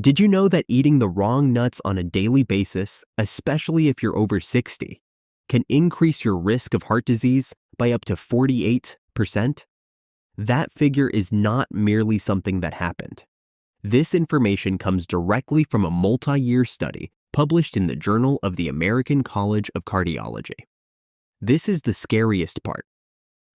Did you know that eating the wrong nuts on a daily basis, especially if you're over 60, can increase your risk of heart disease by up to 48%? That figure is not merely something that happened. This information comes directly from a multi-year study published in the Journal of the American College of Cardiology. This is the scariest part.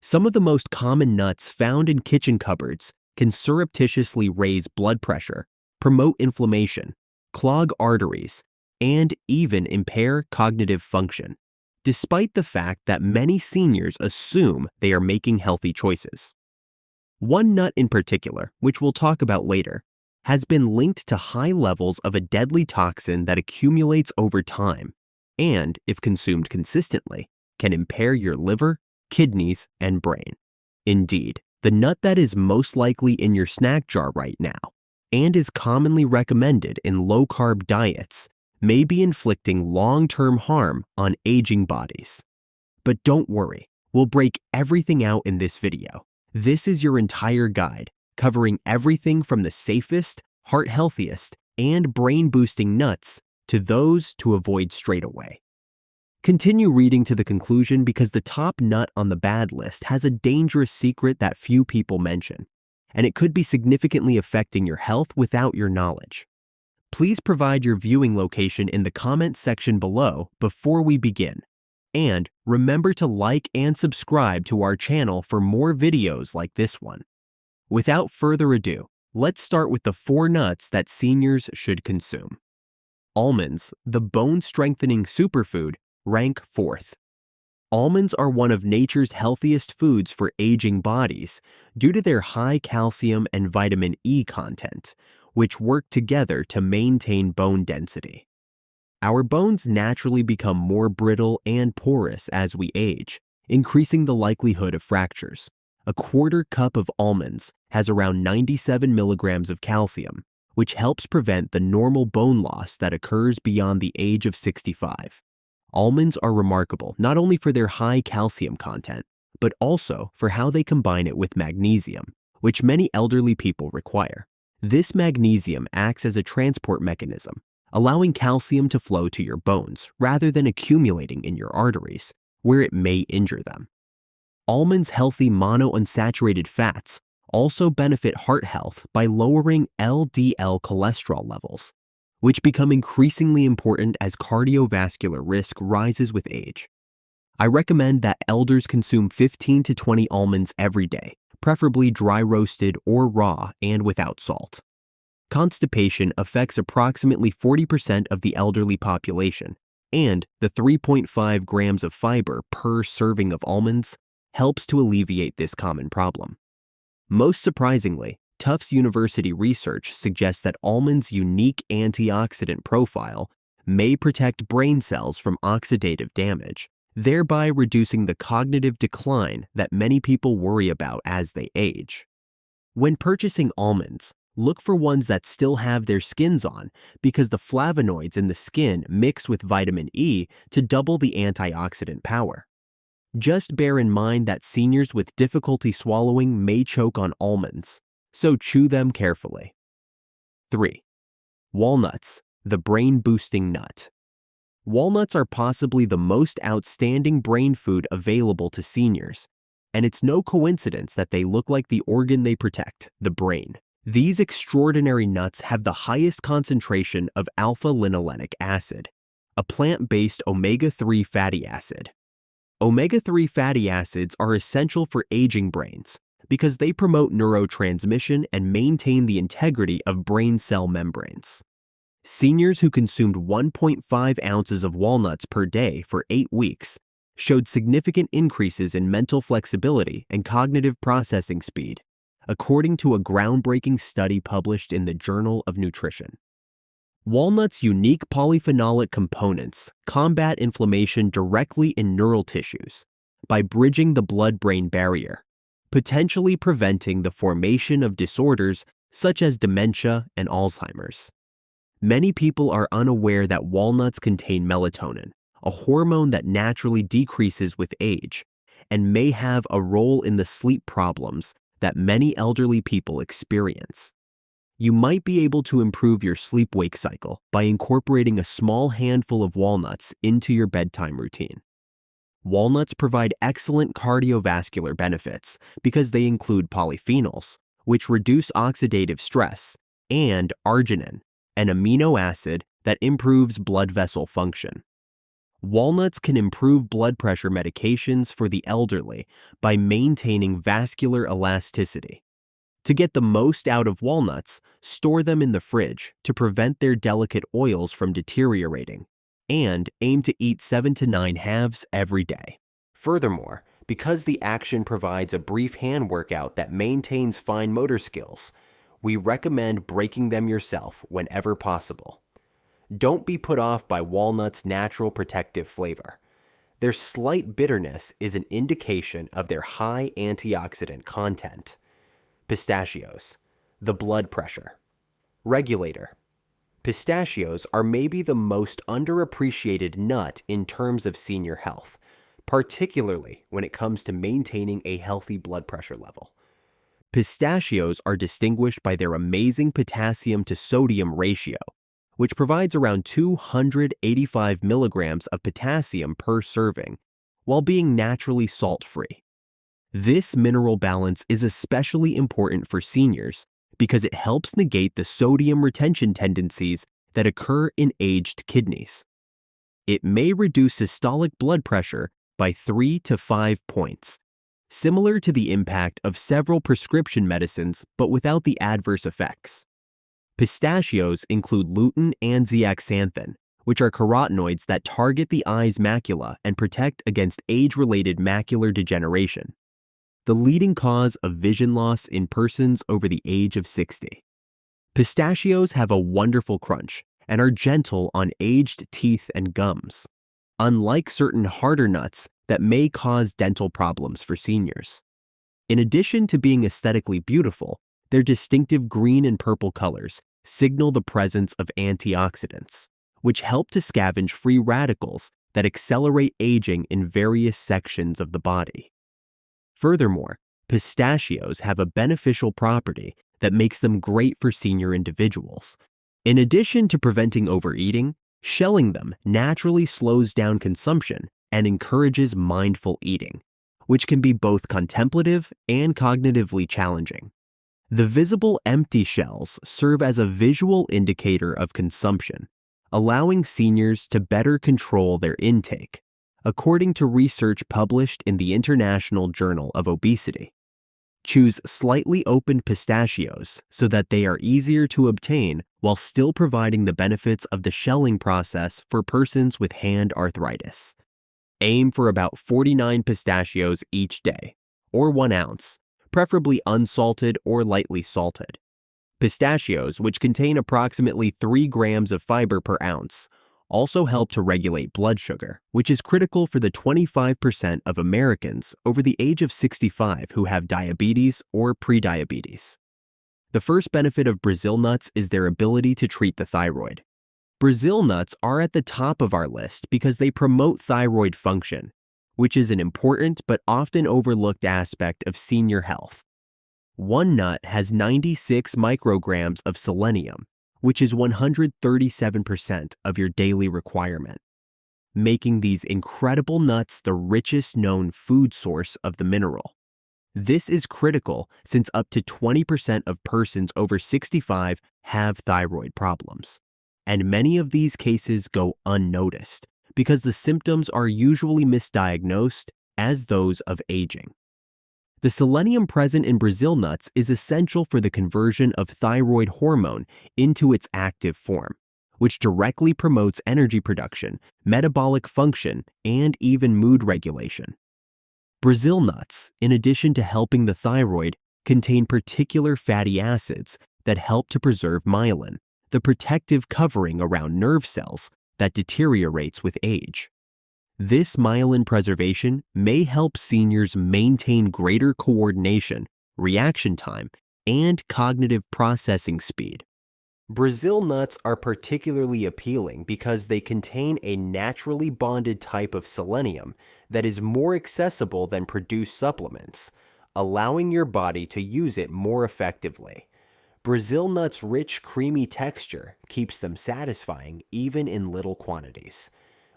Some of the most common nuts found in kitchen cupboards can surreptitiously raise blood pressure, promote inflammation, clog arteries, and even impair cognitive function, despite the fact that many seniors assume they are making healthy choices. One nut in particular, which we'll talk about later, has been linked to high levels of a deadly toxin that accumulates over time and, if consumed consistently, can impair your liver, kidneys, and brain. Indeed, the nut that is most likely in your snack jar right now and is commonly recommended in low-carb diets may be inflicting long-term harm on aging bodies. But don't worry, we'll break everything out in this video. This is your entire guide, covering everything from the safest, heart-healthiest, and brain-boosting nuts to those to avoid straight away. Continue reading to the conclusion because the top nut on the bad list has a dangerous secret that few people mention, and it could be significantly affecting your health without your knowledge. Please provide your viewing location in the comments section below before we begin. And remember to like and subscribe to our channel for more videos like this one. Without further ado, let's start with the 4 nuts that seniors should consume. Almonds, the bone-strengthening superfood, rank 4th. Almonds are one of nature's healthiest foods for aging bodies due to their high calcium and vitamin E content, which work together to maintain bone density. Our bones naturally become more brittle and porous as we age, increasing the likelihood of fractures. A quarter cup of almonds has around 97 milligrams of calcium, which helps prevent the normal bone loss that occurs beyond the age of 65. Almonds are remarkable not only for their high calcium content, but also for how they combine it with magnesium, which many elderly people require. This magnesium acts as a transport mechanism, allowing calcium to flow to your bones rather than accumulating in your arteries, where it may injure them. Almonds' healthy monounsaturated fats also benefit heart health by lowering LDL cholesterol levels, which become increasingly important as cardiovascular risk rises with age. I recommend that elders consume 15 to 20 almonds every day, preferably dry roasted or raw and without salt. Constipation affects approximately 40% of the elderly population, and the 3.5 grams of fiber per serving of almonds helps to alleviate this common problem. Most surprisingly, Tufts University research suggests that almonds' unique antioxidant profile may protect brain cells from oxidative damage, thereby reducing the cognitive decline that many people worry about as they age. When purchasing almonds, look for ones that still have their skins on because the flavonoids in the skin mix with vitamin E to double the antioxidant power. Just bear in mind that seniors with difficulty swallowing may choke on almonds, so chew them carefully. 3. Walnuts, the brain-boosting nut. Walnuts are possibly the most outstanding brain food available to seniors, and it's no coincidence that they look like the organ they protect, the brain. These extraordinary nuts have the highest concentration of alpha-linolenic acid, a plant-based omega-3 fatty acid. Omega-3 fatty acids are essential for aging brains because they promote neurotransmission and maintain the integrity of brain cell membranes. Seniors who consumed 1.5 ounces of walnuts per day for 8 weeks showed significant increases in mental flexibility and cognitive processing speed, according to a groundbreaking study published in the Journal of Nutrition. Walnuts' unique polyphenolic components combat inflammation directly in neural tissues by bridging the blood-brain barrier, potentially preventing the formation of disorders such as dementia and Alzheimer's. Many people are unaware that walnuts contain melatonin, a hormone that naturally decreases with age, and may have a role in the sleep problems that many elderly people experience. You might be able to improve your sleep-wake cycle by incorporating a small handful of walnuts into your bedtime routine. Walnuts provide excellent cardiovascular benefits because they include polyphenols, which reduce oxidative stress, and arginine, an amino acid that improves blood vessel function. Walnuts can improve blood pressure medications for the elderly by maintaining vascular elasticity. To get the most out of walnuts, store them in the fridge to prevent their delicate oils from deteriorating, and aim to eat 7 to 9 halves every day. Furthermore, because the action provides a brief hand workout that maintains fine motor skills, we recommend breaking them yourself whenever possible. Don't be put off by walnuts' natural protective flavor. Their slight bitterness is an indication of their high antioxidant content. Pistachios, the blood pressure regulator. Pistachios are maybe the most underappreciated nut in terms of senior health, particularly when it comes to maintaining a healthy blood pressure level. Pistachios are distinguished by their amazing potassium to sodium ratio, which provides around 285 milligrams of potassium per serving, while being naturally salt-free. This mineral balance is especially important for seniors because it helps negate the sodium retention tendencies that occur in aged kidneys. It may reduce systolic blood pressure by 3 to 5 points, similar to the impact of several prescription medicines but without the adverse effects. Pistachios include lutein and zeaxanthin, which are carotenoids that target the eye's macula and protect against age-related macular degeneration, the leading cause of vision loss in persons over the age of 60. Pistachios have a wonderful crunch and are gentle on aged teeth and gums, unlike certain harder nuts that may cause dental problems for seniors. In addition to being aesthetically beautiful, their distinctive green and purple colors signal the presence of antioxidants, which help to scavenge free radicals that accelerate aging in various sections of the body. Furthermore, pistachios have a beneficial property that makes them great for senior individuals. In addition to preventing overeating, shelling them naturally slows down consumption and encourages mindful eating, which can be both contemplative and cognitively challenging. The visible empty shells serve as a visual indicator of consumption, allowing seniors to better control their intake, according to research published in the International Journal of Obesity. Choose slightly opened pistachios so that they are easier to obtain while still providing the benefits of the shelling process for persons with hand arthritis. Aim for about 49 pistachios each day, or 1 ounce, preferably unsalted or lightly salted. Pistachios, which contain approximately 3 grams of fiber per ounce, also help to regulate blood sugar, which is critical for the 25% of Americans over the age of 65 who have diabetes or prediabetes. The first benefit of Brazil nuts is their ability to treat the thyroid. Brazil nuts are at the top of our list because they promote thyroid function, which is an important but often overlooked aspect of senior health. One nut has 96 micrograms of selenium, which is 137% of your daily requirement, making these incredible nuts the richest known food source of the mineral. This is critical since up to 20% of persons over 65 have thyroid problems, and many of these cases go unnoticed because the symptoms are usually misdiagnosed as those of aging. The selenium present in Brazil nuts is essential for the conversion of thyroid hormone into its active form, which directly promotes energy production, metabolic function, and even mood regulation. Brazil nuts, in addition to helping the thyroid, contain particular fatty acids that help to preserve myelin, the protective covering around nerve cells that deteriorates with age. This myelin preservation may help seniors maintain greater coordination, reaction time, and cognitive processing speed. Brazil nuts are particularly appealing because they contain a naturally bonded type of selenium that is more accessible than produced supplements, allowing your body to use it more effectively. Brazil nuts' rich, creamy texture keeps them satisfying even in little quantities,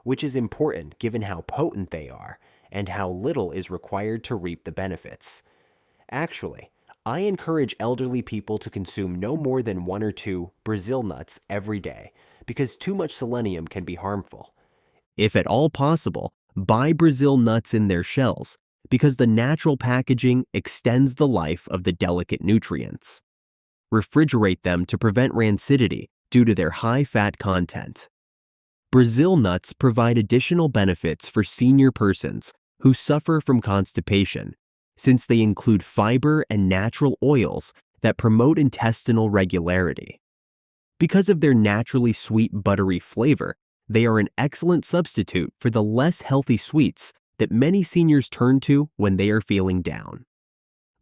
which is important given how potent they are and how little is required to reap the benefits. Actually, I encourage elderly people to consume no more than 1 or 2 Brazil nuts every day because too much selenium can be harmful. If at all possible, buy Brazil nuts in their shells because the natural packaging extends the life of the delicate nutrients. Refrigerate them to prevent rancidity due to their high fat content. Brazil nuts provide additional benefits for senior persons who suffer from constipation, since they include fiber and natural oils that promote intestinal regularity. Because of their naturally sweet, buttery flavor, they are an excellent substitute for the less healthy sweets that many seniors turn to when they are feeling down.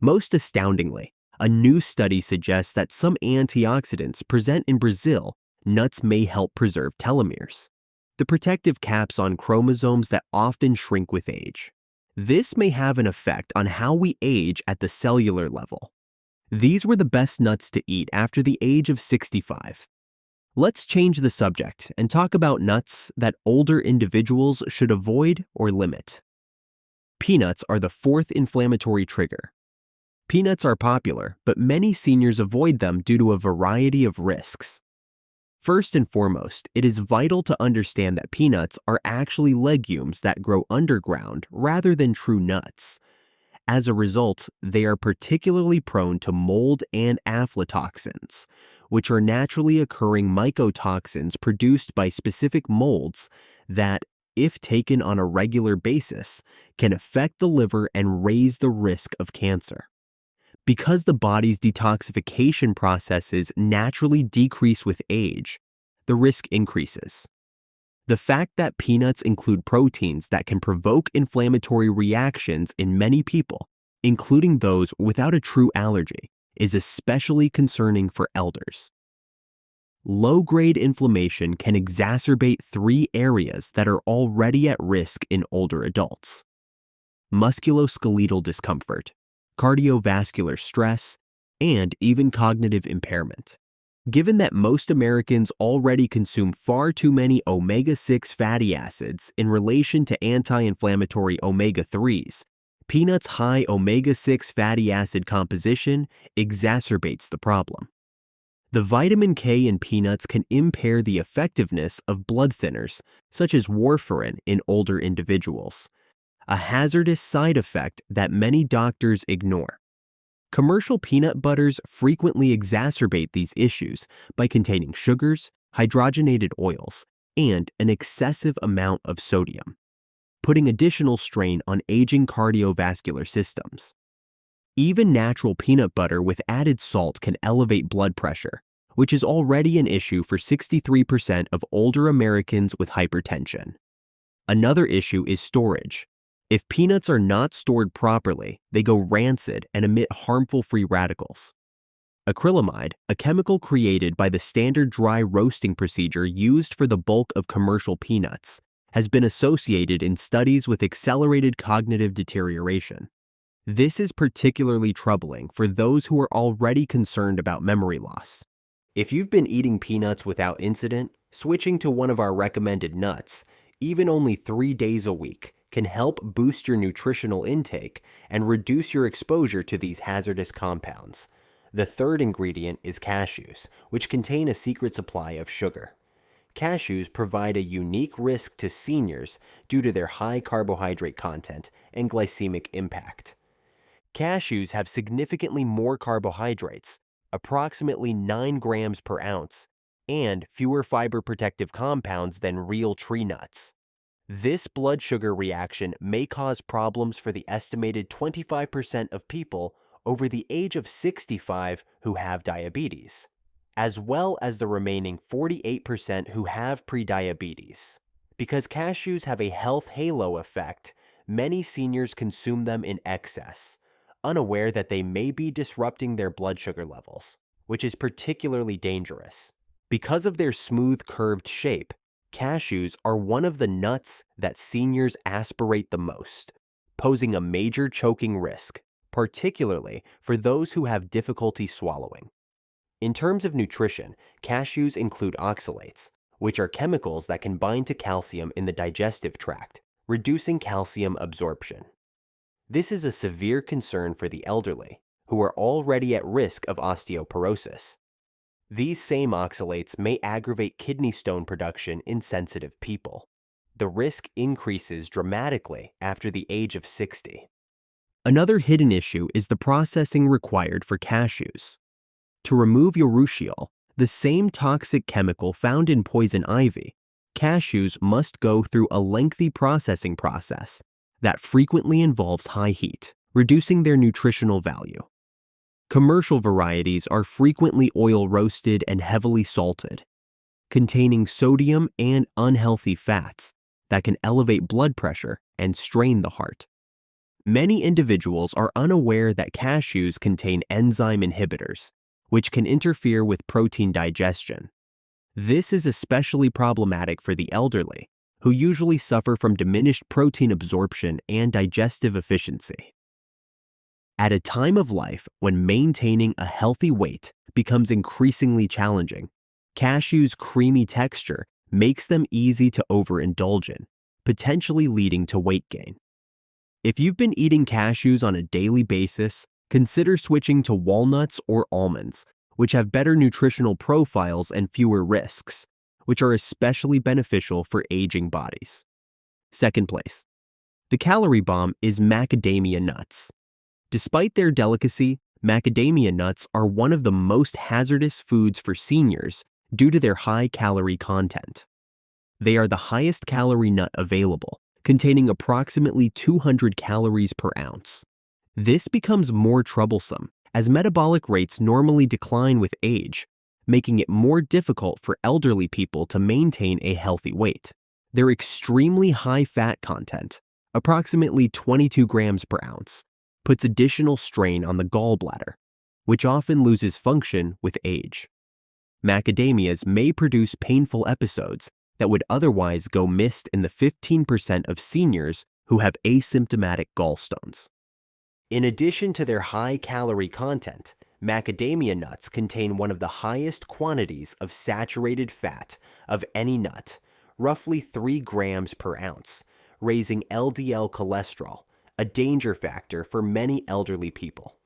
Most astoundingly, a new study suggests that some antioxidants present in Brazil nuts may help preserve telomeres, the protective caps on chromosomes that often shrink with age. This may have an effect on how we age at the cellular level. These were the best nuts to eat after the age of 65. Let's change the subject and talk about nuts that older individuals should avoid or limit. Peanuts are the fourth inflammatory trigger. Peanuts are popular, but many seniors avoid them due to a variety of risks. First and foremost, it is vital to understand that peanuts are actually legumes that grow underground rather than true nuts. As a result, they are particularly prone to mold and aflatoxins, which are naturally occurring mycotoxins produced by specific molds that, if taken on a regular basis, can affect the liver and raise the risk of cancer. Because the body's detoxification processes naturally decrease with age, the risk increases. The fact that peanuts include proteins that can provoke inflammatory reactions in many people, including those without a true allergy, is especially concerning for elders. Low-grade inflammation can exacerbate 3 areas that are already at risk in older adults: musculoskeletal discomfort, cardiovascular stress, and even cognitive impairment. Given that most Americans already consume far too many omega-6 fatty acids in relation to anti-inflammatory omega-3s, peanuts' high omega-6 fatty acid composition exacerbates the problem. The vitamin K in peanuts can impair the effectiveness of blood thinners, such as warfarin in older individuals, a hazardous side effect that many doctors ignore. Commercial peanut butters frequently exacerbate these issues by containing sugars, hydrogenated oils, and an excessive amount of sodium, putting additional strain on aging cardiovascular systems. Even natural peanut butter with added salt can elevate blood pressure, which is already an issue for 63% of older Americans with hypertension. Another issue is storage. If peanuts are not stored properly, they go rancid and emit harmful free radicals. Acrylamide, a chemical created by the standard dry roasting procedure used for the bulk of commercial peanuts, has been associated in studies with accelerated cognitive deterioration. This is particularly troubling for those who are already concerned about memory loss. If you've been eating peanuts without incident, switching to one of our recommended nuts, even only 3 days a week, can help boost your nutritional intake and reduce your exposure to these hazardous compounds. The third ingredient is cashews, which contain a secret supply of sugar. Cashews provide a unique risk to seniors due to their high carbohydrate content and glycemic impact. Cashews have significantly more carbohydrates, approximately 9 grams per ounce, and fewer fiber protective compounds than real tree nuts. This blood sugar reaction may cause problems for the estimated 25% of people over the age of 65 who have diabetes, as well as the remaining 48% who have prediabetes. Because cashews have a health halo effect, many seniors consume them in excess, unaware that they may be disrupting their blood sugar levels, which is particularly dangerous. Because of their smooth curved shape, cashews are one of the nuts that seniors aspirate the most, posing a major choking risk, particularly for those who have difficulty swallowing. In terms of nutrition, cashews include oxalates, which are chemicals that can bind to calcium in the digestive tract, reducing calcium absorption. This is a severe concern for the elderly, who are already at risk of osteoporosis. These same oxalates may aggravate kidney stone production in sensitive people. The risk increases dramatically after the age of 60. Another hidden issue is the processing required for cashews. To remove urushiol, the same toxic chemical found in poison ivy, cashews must go through a lengthy processing process that frequently involves high heat, reducing their nutritional value. Commercial varieties are frequently oil roasted and heavily salted, containing sodium and unhealthy fats that can elevate blood pressure and strain the heart. Many individuals are unaware that cashews contain enzyme inhibitors, which can interfere with protein digestion. This is especially problematic for the elderly, who usually suffer from diminished protein absorption and digestive efficiency. At a time of life when maintaining a healthy weight becomes increasingly challenging, cashews' creamy texture makes them easy to overindulge in, potentially leading to weight gain. If you've been eating cashews on a daily basis, consider switching to walnuts or almonds, which have better nutritional profiles and fewer risks, which are especially beneficial for aging bodies. Second place. The calorie bomb is macadamia nuts. Despite their delicacy, macadamia nuts are one of the most hazardous foods for seniors due to their high calorie content. They are the highest calorie nut available, containing approximately 200 calories per ounce. This becomes more troublesome as metabolic rates normally decline with age, making it more difficult for elderly people to maintain a healthy weight. Their extremely high fat content, approximately 22 grams per ounce, puts additional strain on the gallbladder, which often loses function with age. Macadamias may produce painful episodes that would otherwise go missed in the 15% of seniors who have asymptomatic gallstones. In addition to their high calorie content, macadamia nuts contain one of the highest quantities of saturated fat of any nut, roughly 3 grams per ounce, raising LDL cholesterol, a danger factor for many elderly people.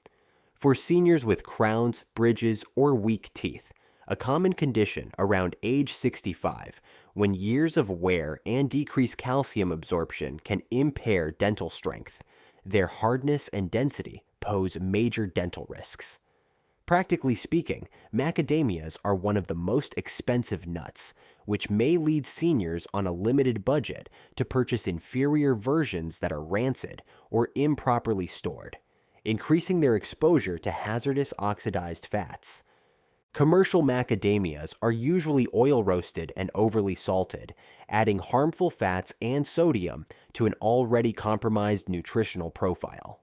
For seniors with crowns, bridges, or weak teeth, a common condition around age 65, when years of wear and decreased calcium absorption can impair dental strength, their hardness and density pose major dental risks. Practically speaking, macadamias are one of the most expensive nuts, which may lead seniors on a limited budget to purchase inferior versions that are rancid or improperly stored, increasing their exposure to hazardous oxidized fats. Commercial macadamias are usually oil roasted and overly salted, adding harmful fats and sodium to an already compromised nutritional profile.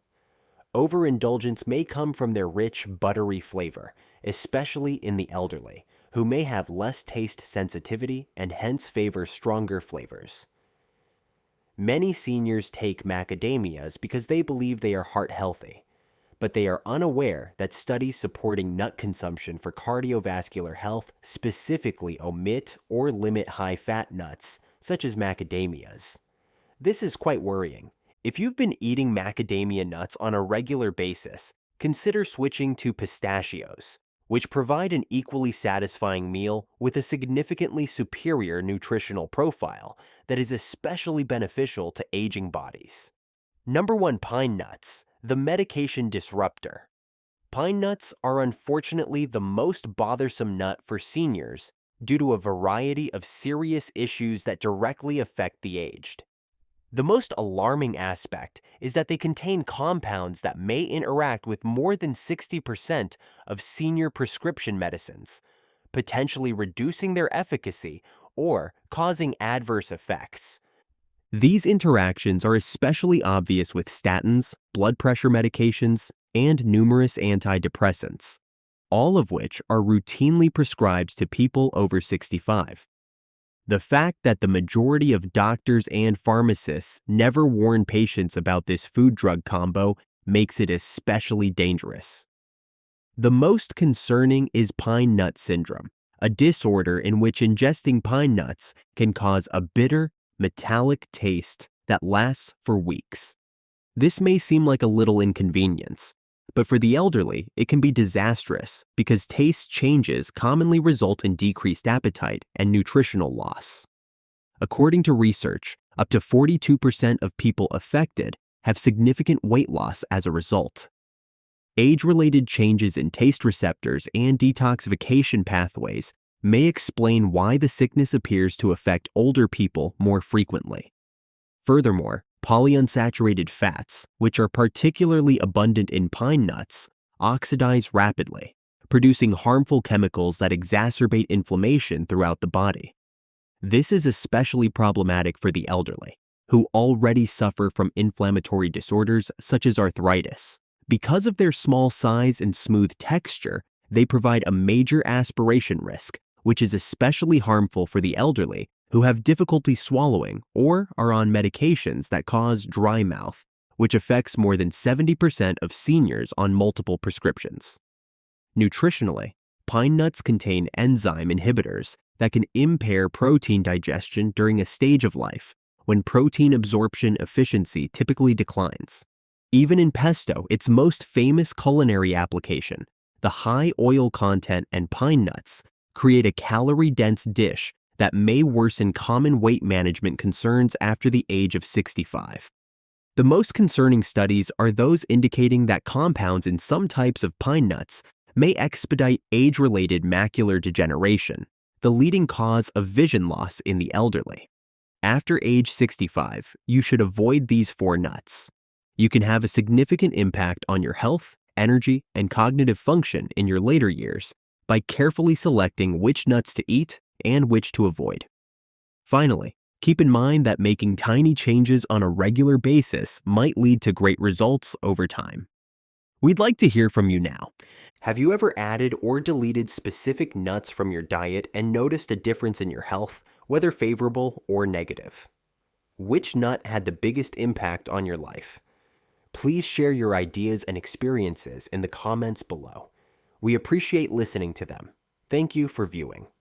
Overindulgence may come from their rich, buttery flavor, especially in the elderly, who may have less taste sensitivity and hence favor stronger flavors. Many seniors take macadamias because they believe they are heart healthy, but they are unaware that studies supporting nut consumption for cardiovascular health specifically omit or limit high-fat nuts, such as macadamias. This is quite worrying. If you've been eating macadamia nuts on a regular basis, consider switching to pistachios, which provide an equally satisfying meal with a significantly superior nutritional profile that is especially beneficial to aging bodies. Number 1, pine nuts, the medication disruptor. Pine nuts are unfortunately the most bothersome nut for seniors due to a variety of serious issues that directly affect the aged. The most alarming aspect is that they contain compounds that may interact with more than 60% of senior prescription medicines, potentially reducing their efficacy or causing adverse effects. These interactions are especially obvious with statins, blood pressure medications, and numerous antidepressants, all of which are routinely prescribed to people over 65. The fact that the majority of doctors and pharmacists never warn patients about this food-drug combo makes it especially dangerous. The most concerning is pine nut syndrome, a disorder in which ingesting pine nuts can cause a bitter, metallic taste that lasts for weeks. This may seem like a little inconvenience, but for the elderly, it can be disastrous because taste changes commonly result in decreased appetite and nutritional loss. According to research, up to 42% of people affected have significant weight loss as a result. Age-related changes in taste receptors and detoxification pathways may explain why the sickness appears to affect older people more frequently. Furthermore, polyunsaturated fats, which are particularly abundant in pine nuts, oxidize rapidly, producing harmful chemicals that exacerbate inflammation throughout the body. This is especially problematic for the elderly, who already suffer from inflammatory disorders such as arthritis. Because of their small size and smooth texture, they provide a major aspiration risk, which is especially harmful for the elderly who have difficulty swallowing or are on medications that cause dry mouth, which affects more than 70% of seniors on multiple prescriptions. Nutritionally, pine nuts contain enzyme inhibitors that can impair protein digestion during a stage of life when protein absorption efficiency typically declines. Even in pesto, its most famous culinary application, the high oil content and pine nuts create a calorie-dense dish that may worsen common weight management concerns after the age of 65. The most concerning studies are those indicating that compounds in some types of pine nuts may expedite age-related macular degeneration, the leading cause of vision loss in the elderly. After age 65, you should avoid these 4 nuts. You can have a significant impact on your health, energy, and cognitive function in your later years by carefully selecting which nuts to eat and which to avoid. Finally, keep in mind that making tiny changes on a regular basis might lead to great results over time. We'd like to hear from you now. Have you ever added or deleted specific nuts from your diet and noticed a difference in your health, whether favorable or negative? Which nut had the biggest impact on your life? Please share your ideas and experiences in the comments below. We appreciate listening to them. Thank you for viewing.